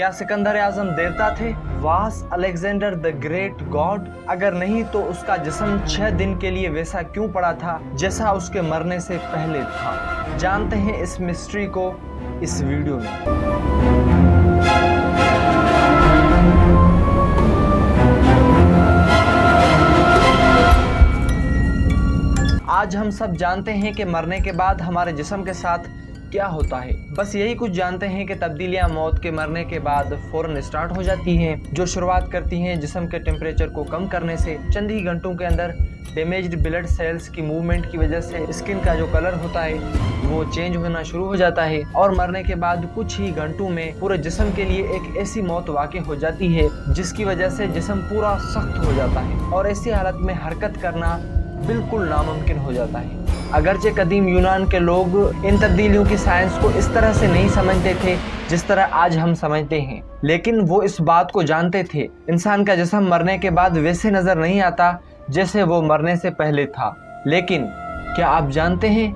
क्या सिकंदर आजम देवता थे? वास अलेक्जेंडर द ग्रेट गॉड? अगर नहीं तो उसका जिस्म 6 दिन के लिए वैसा क्यों पड़ा था जैसा उसके मरने से पहले था? जानते हैं इस मिस्ट्री को इस वीडियो में। आज हम सब जानते हैं कि मरने के बाद हमारे जिस्म के साथ क्या होता है। बस यही कुछ जानते हैं कि तब्दीलियां मौत के मरने के बाद फौरन स्टार्ट हो जाती हैं, जो शुरुआत करती हैं जिस्म के टेम्परेचर को कम करने से। चंद ही घंटों के अंदर डैमेज्ड ब्लड सेल्स की मूवमेंट की वजह से स्किन का जो कलर होता है वो चेंज होना शुरू हो जाता है और मरने के बाद कुछ ही घंटों में पूरे जिस्म के लिए एक ऐसी मौत वाक़ई हो जाती है जिसकी वजह से जिस्म पूरा सख्त हो जाता है और ऐसी हालत में हरकत करना बिल्कुल नामुमकिन हो जाता है। अगरचे कदीम यूनान के लोग इन तब्दीलियों की साइंस को इस तरह से नहीं समझते थे जिस तरह आज हम समझते हैं, लेकिन वो इस बात को जानते थे इंसान का जिस्म मरने के बाद वैसे नजर नहीं आता जैसे वो मरने से पहले था। लेकिन क्या आप जानते हैं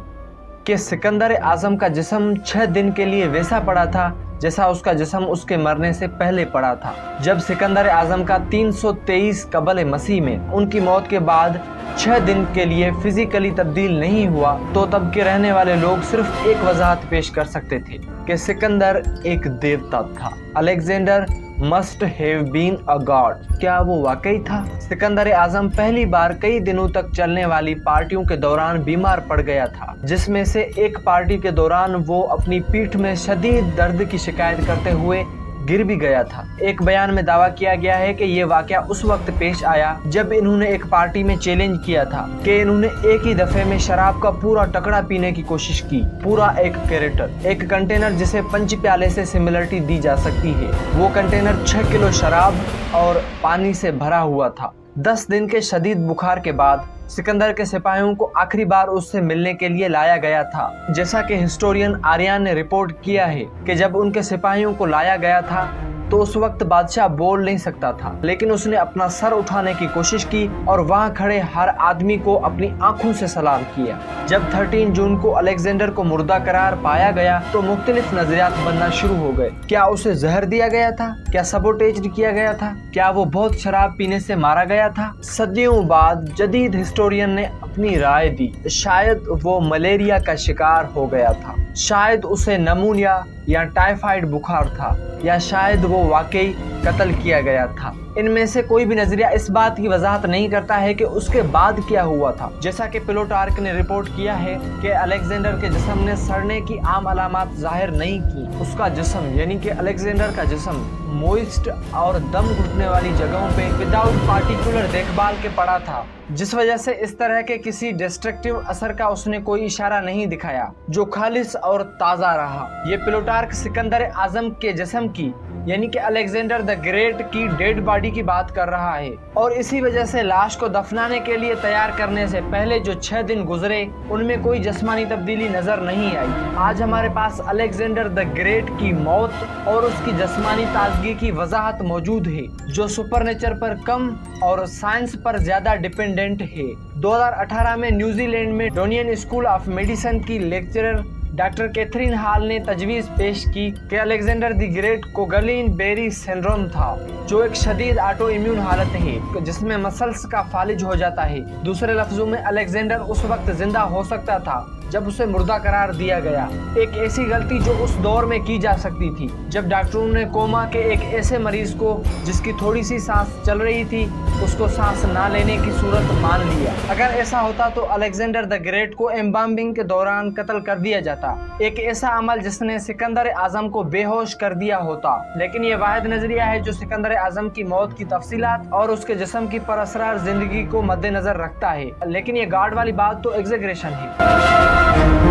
कि सिकंदर आजम का जिस्म 6 दिन के लिए वैसा पड़ा था जैसा उसका जिस्म उसके मरने से पहले पड़ा था। जब सिकंदर आजम का 323 कबल मसीह में उनकी मौत के बाद 6 दिन के लिए फिजिकली तब्दील नहीं हुआ तो तब के रहने वाले लोग सिर्फ एक वजाहत पेश कर सकते थे कि सिकंदर एक देवता था। Alexander must have been a god. क्या वो वाकई था? सिकंदर आजम पहली बार कई दिनों तक चलने वाली पार्टियों के दौरान बीमार पड़ गया था, जिसमें से एक पार्टी के दौरान वो अपनी पीठ में शदीद दर्द की शिकायत करते हुए गिर भी गया था। एक बयान में दावा किया गया है कि ये वाकया उस वक्त पेश आया जब इन्होंने एक पार्टी में चैलेंज किया था कि इन्होंने एक ही दफे में शराब का पूरा टकड़ा पीने की कोशिश की, पूरा एक कैरेटर, एक कंटेनर जिसे पंच प्याले से सिमिलरिटी दी जा सकती है। वो कंटेनर 6 किलो शराब और पानी से भरा हुआ था। 10 दिन के शदीद बुखार के बाद सिकंदर के सिपाहियों को आखिरी बार उससे मिलने के लिए लाया गया था। जैसा कि हिस्टोरियन आर्यन ने रिपोर्ट किया है कि जब उनके सिपाहियों को लाया गया था तो उस वक्त बादशाह बोल नहीं सकता था, लेकिन उसने अपना सर उठाने की कोशिश की और वहां खड़े हर आदमी को अपनी आंखों से सलाम किया। जब 13 जून को अलेक्जेंडर को मुर्दा करार पाया गया तो मुख्तलिफ नजरियात बनना शुरू हो गए। क्या उसे जहर दिया गया था? क्या सबोटेज किया गया था? क्या वो बहुत शराब पीने से मारा गया था? सदियों बाद जदीद हिस्टोरियन ने अपनी राय दी, शायद वो मलेरिया का शिकार हो गया था, शायद उसे नमूनिया या टाइफाइड बुखार था, या शायद वो वाकई कत्ल किया गया था। इनमें से कोई भी नजरिया इस बात की वजाहत नहीं करता है कि उसके बाद क्या हुआ था। जैसा कि प्लूटार्क ने रिपोर्ट किया है कि अलेक्जेंडर के जिस्म ने सड़ने की आम अलामत जाहिर नहीं की। उसका जिस्म यानी कि अलेक्जेंडर का जिस्म मोइस्ट और दम घुटने वाली जगहों पे विदाउट पार्टिकुलर देखभाल के पड़ा था, जिस वजह से इस तरह के किसी डिस्ट्रक्टिव असर का उसने कोई इशारा नहीं दिखाया, जो खालिस और ताज़ा रहा। ये प्लूटार्क सिकंदर आजम के जिस्म की यानी कि अलेक्जेंडर द ग्रेट की डेड बॉडी की बात कर रहा है और इसी वजह से लाश को दफनाने के लिए तैयार करने से पहले जो 6 दिन गुजरे उनमें कोई जिस्मानी तब्दीली नजर नहीं आई। आज हमारे पास अलेक्जेंडर द ग्रेट की मौत और उसकी जिस्मानी ताजगी की वजाहत मौजूद है, जो सुपरनेचर पर कम और साइंस पर ज्यादा डिपेंडेंट है। 2018 में न्यूजीलैंड में डोनियन स्कूल ऑफ मेडिसिन की लेक्चरर डॉक्टर कैथरीन हॉल ने तजवीज़ पेश की कि अलेक्जेंडर द ग्रेट को गलीन बेरी सिंड्रोम था, जो एक शदीद ऑटो इम्यून हालत है जिसमें मसल्स का फालिज हो जाता है। दूसरे लफ्जों में अलेक्जेंडर उस वक्त जिंदा हो सकता था जब उसे मुर्दा करार दिया गया। एक ऐसी गलती जो उस दौर में की जा सकती थी जब डॉक्टरों ने कोमा के एक ऐसे मरीज को जिसकी थोड़ी सी सांस चल रही थी उसको सांस ना लेने की सूरत मान लिया। अगर ऐसा होता तो अलेक्जेंडर द ग्रेट को एम्बाम्बिंग के दौरान कत्ल कर दिया जाता, एक ऐसा अमल जिसने सिकंदर आजम को बेहोश कर दिया होता। लेकिन ये वाहिद नजरिया है जो सिकंदर आजम की मौत की तफसीलात और उसके जिस्म की परअसरार जिंदगी को मद्देनजर रखता है, लेकिन ये गार्ड वाली बात तो एग्जेगरेशन है।